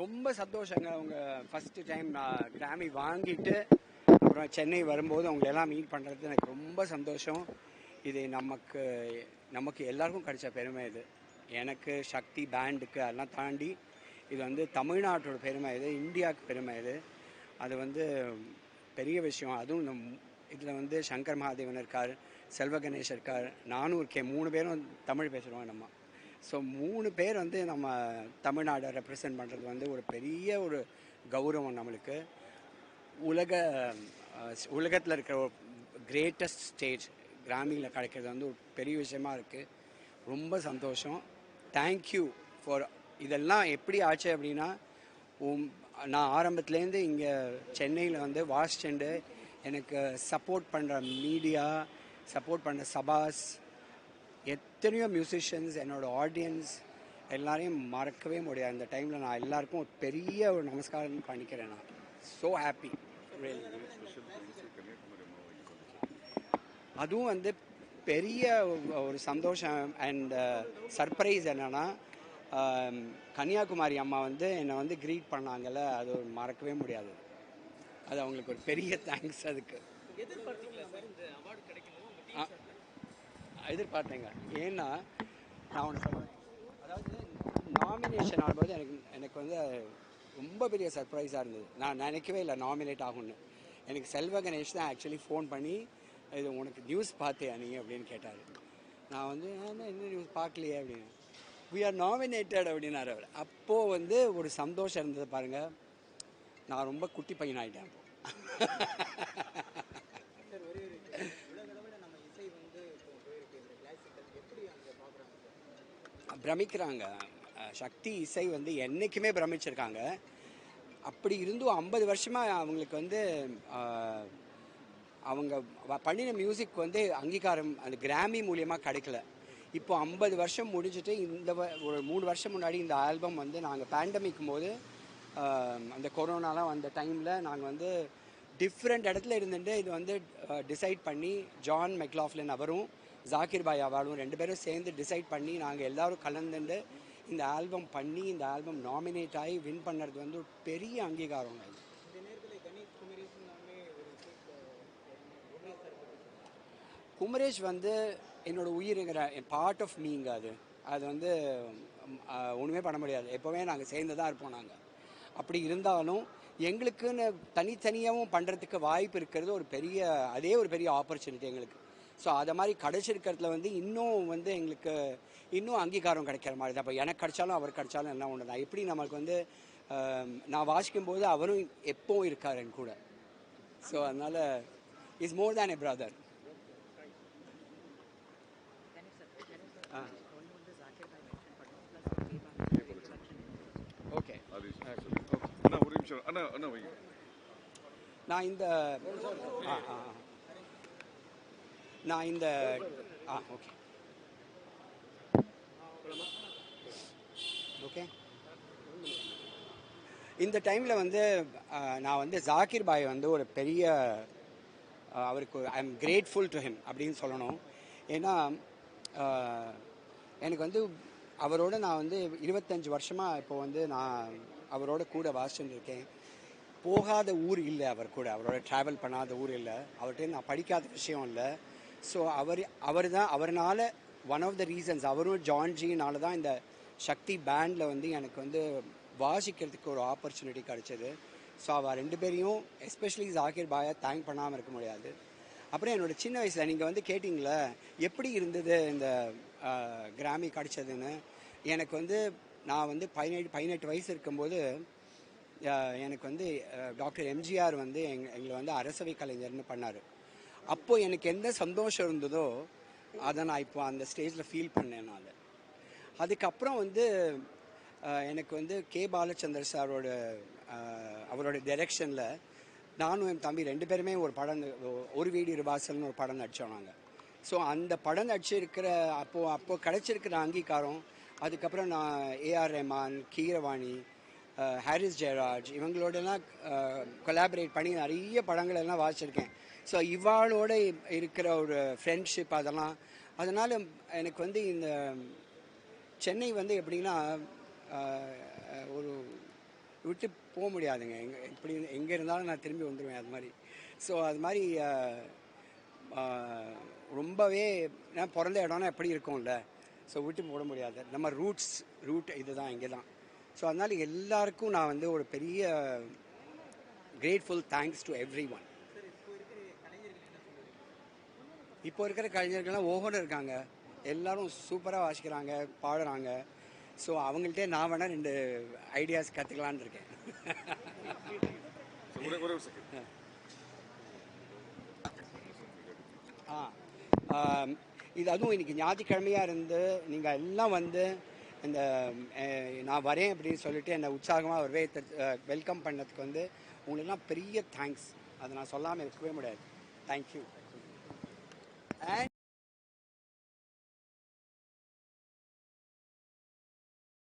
ரொம்ப சந்தோஷங்க. அவங்க ஃபர்ஸ்ட் டைம் நான் கிராமி வாங்கிட்டு அப்புறம் சென்னை வரும்போது அவங்களை எல்லாம் மீட் பண்ணுறது எனக்கு ரொம்ப சந்தோஷம். இது நமக்கு எல்லாருக்கும் கிடைச்ச பெருமை இது. எனக்கு, சக்தி பேண்டுக்கு அதெல்லாம் தாண்டி இது வந்து தமிழ்நாட்டோட பெருமை, இது இந்தியாவுக்கு பெருமை. அது பெரிய விஷயம். அதுவும் இதில் வந்து சங்கர் மகாதேவன் இருக்கார், செல்வ கணேஷ் இருக்கார், நானும் இருக்கேன். 3 பேரும் தமிழ் பேசுகிறோம் நம்ம. ஸோ 3 பேர் வந்து நம்ம தமிழ்நாடை ரெப்ரசன்ட் பண்ணுறது வந்து ஒரு பெரிய ஒரு கௌரவம் நம்மளுக்கு. உலகத்தில் இருக்கிற ஒரு கிரேட்டஸ்ட் ஸ்டேஜ் கிராமியில் கிடைக்கிறது வந்து ஒரு பெரிய விஷயமா இருக்குது. ரொம்ப சந்தோஷம். தேங்க்யூ ஃபார் இதெல்லாம். எப்படி ஆச்சு அப்படின்னா, நான் ஆரம்பத்துலேருந்து இங்கே சென்னையில் வந்து வாசிச்சுண்டு எனக்கு சப்போர்ட் பண்ணுற மீடியா, சப்போர்ட் பண்ணுற சபாஸ், எத்தனையோ மியூசிஷியன்ஸ், என்னோடய ஆடியன்ஸ் எல்லாரையும் மறக்கவே முடியாது. அந்த டைமில் நான் எல்லாருக்கும் ஒரு பெரிய ஒரு நமஸ்காரம் பண்ணிக்கிறேன். நான் ஸோ ஹாப்பி. அதுவும் வந்து பெரிய ஒரு சந்தோஷம் அண்ட் சர்ப்ரைஸ் என்னென்னா, கன்னியாகுமரி அம்மா வந்து என்னை வந்து க்ரீட் பண்ணாங்கல்ல, அது மறக்கவே முடியாது. அது அவங்களுக்கு ஒரு பெரிய தேங்க்ஸ். அதுக்கு எதிர்பார்த்தேங்க. ஏன்னா நான் ஒன்று சொல்கிறேன், அதாவது நாமினேஷன் ஆகும்போது எனக்கு வந்து ரொம்ப பெரிய சர்ப்ரைஸாக இருந்தது. நான் நினைக்கவே இல்லை நாமினேட் ஆகும்னு. எனக்கு செல்வ கணேஷ் தான் ஆக்சுவலி ஃபோன் பண்ணி, இது உனக்கு நியூஸ் பார்த்தியா நீ அப்படின்னு கேட்டார். நான் வந்து என்ன நியூஸ் பார்க்கலையே அப்படின்னு. வி ஆர் நாமினேட்டட் அப்படின்னாரு அவர். அப்போது வந்து ஒரு சந்தோஷம் இருந்தது பாருங்கள். நான் ரொம்ப குட்டி பையன் ஆகிட்டேன். பிரமிக்கிறாங்க. சக்தி இசை வந்து என்றைக்குமே பிரமிச்சிருக்காங்க. அப்படி இருந்தும் 50 வருஷமாக அவங்களுக்கு வந்து அவங்க பண்ணின மியூசிக் வந்து அங்கீகாரம் அந்த கிராமி மூலியமாக கிடைக்கல. இப்போ 50 வருஷம் முடிஞ்சுட்டு ஒரு 3 வருஷம் முன்னாடி இந்த ஆல்பம் வந்து நாங்கள் பேண்டமிக்கும் போது, அந்த கொரோனாலாம் வந்த டைமில் நாங்கள் வந்து டிஃப்ரெண்ட் இடத்துல இருந்துட்டு இது வந்து டிசைட் பண்ணி, ஜான் மெக்லாஃப்லின் அவரும் ஜாக்கிர் பாய் அவரும் 2 பேரும் சேர்ந்து டிசைட் பண்ணி நாங்கள் எல்லோரும் கலந்துட்டு இந்த ஆல்பம் பண்ணி, இந்த ஆல்பம் நாமினேட் ஆகி வின் பண்ணுறது வந்து ஒரு பெரிய அங்கீகாரம். குமரேஷ் வந்து என்னோடய உயிருங்கிற பார்ட் ஆஃப் மீங்க. அது வந்து ஒன்றுமே பண்ண முடியாது. எப்போவுமே நாங்கள் சேர்ந்து தான் இருப்போம். நாங்கள் அப்படி இருந்தாலும் எங்களுக்குன்னு தனித்தனியாகவும் பண்ணுறதுக்கு வாய்ப்பு இருக்கிறது ஒரு பெரிய ஆப்பர்ச்சுனிட்டி எங்களுக்கு. ஸோ அதை மாதிரி கிடைச்சிருக்கிறதுல வந்து இன்னும் வந்து எங்களுக்கு இன்னும் அங்கீகாரம் கிடைக்கிற மாதிரி தான். இப்போ எனக்கு கிடைச்சாலும் அவர் கிடைச்சாலும் எல்லாம் ஒன்று தான். எப்படி நம்மளுக்கு வந்து நான் வாசிக்கும்போது அவரும் எப்பவும் இருக்கார் என் கூட. ஸோ அதனால் is more than a brother. Okay, நான் இந்த ஓகே இந்த டைமில் வந்து நான் வந்து ஜாக்கிர் பாய் வந்து ஒரு பெரிய அவருக்கு I am grateful to him அப்படின்னு சொல்லணும். ஏன்னா எனக்கு வந்து அவரோட நான் வந்து 25 வருஷமாக இப்போ வந்து நான் அவரோட கூட வாசிச்சுட்டு இருக்கேன். போகாத ஊர் இல்லை அவர் கூட, அவரோட ட்ராவல் பண்ணாத ஊர் இல்லை, அவர்கிட்ட நான் படிக்காத விஷயம் இல்லை. ஸோ அவர்னால ஒன் ஆஃப் த ரீசன்ஸ், அவரும் ஜான்ஜினால தான் இந்த சக்தி பேண்டில் வந்து எனக்கு வந்து வாசிக்கிறதுக்கு ஒரு ஆப்பர்ச்சுனிட்டி கிடச்சிது. ஸோ அவள் 2 பேரையும், எஸ்பெஷலி ஜாக்கிர் பாயை தேங்க் பண்ணாமல் இருக்க முடியாது. அப்புறம் என்னோடய சின்ன வயசில் நீங்கள் வந்து கேட்டிங்களே எப்படி இருந்தது இந்த கிராமி கிடச்சதுன்னு. எனக்கு வந்து நான் வந்து 18 வயசு இருக்கும்போது எனக்கு வந்து டாக்டர் எம்ஜிஆர் வந்து எங்களை வந்து அரசவை கலைஞர்னு பண்ணார். அப்போது எனக்கு எந்த சந்தோஷம் இருந்ததோ அதை நான் இப்போ அந்த ஸ்டேஜில் ஃபீல் பண்ணேன். நான் அதுக்கப்புறம் வந்து எனக்கு வந்து கே பாலச்சந்தர் சாரோட அவரோட டைரக்ஷனில் நானும் என் தம்பி 2 பேருமே ஒரு படம், ஒரு வீடு இருவாசல்னு ஒரு படம் நடித்தோம் நாங்கள். ஸோ அந்த படம் நடிச்சிருக்கிற அப்போது கிடச்சிருக்கிற அங்கீகாரம். அதுக்கப்புறம் நான் ஏஆர் ரஹ்மான், கீரவாணி, ஹாரிஸ் ஜெயராஜ் இவங்களோடலாம் கொலாபரேட் பண்ணி நிறைய படங்கள் எல்லாம் வாசிச்சிருக்கேன். ஸோ இவாளோட இருக்கிற ஒரு ஃப்ரெண்ட்ஷிப், அதெல்லாம் அதனால் எனக்கு வந்து இந்த சென்னை வந்து எப்படின்னா ஒரு விட்டு போக முடியாதுங்க. எப்படி எங்கே இருந்தாலும் நான் திரும்பி வந்துடுவேன் அது மாதிரி. ஸோ அது மாதிரி ரொம்பவே நான் பிறந்த இடம்னா எப்படி இருக்கும்ல, ஸோ விட்டு போட முடியாது. நம்ம ரூட் இதுதான், இங்கே தான். ஸோ அதனால் எல்லாருக்கும் நான் வந்து ஒரு பெரிய grateful thanks to every one. இப்போ இருக்கிற கலைஞர்கள்லாம் ஓஹோட இருக்காங்க, எல்லாரும் சூப்பராக வாசிக்கிறாங்க, பாடுறாங்க. ஸோ அவங்கள்ட்டே நான் வேணால் 2 ஐடியாஸ் கற்றுக்கலான்னு இருக்கேன். இது அதுவும் இன்றைக்கி ஞாயிற்றுக்கிழமையாக இருந்து நீங்கள் எல்லாம் வந்து இந்த நான் வரேன் அப்படின்னு சொல்லிட்டு என்னை உற்சாகமாக வெல்கம் பண்ணதுக்கு வந்து உங்களுக்குலாம் பெரிய தேங்க்ஸ். அதை நான் சொல்லாமல் இருக்கவே முடியாது. தேங்க்யூ. அண்ட்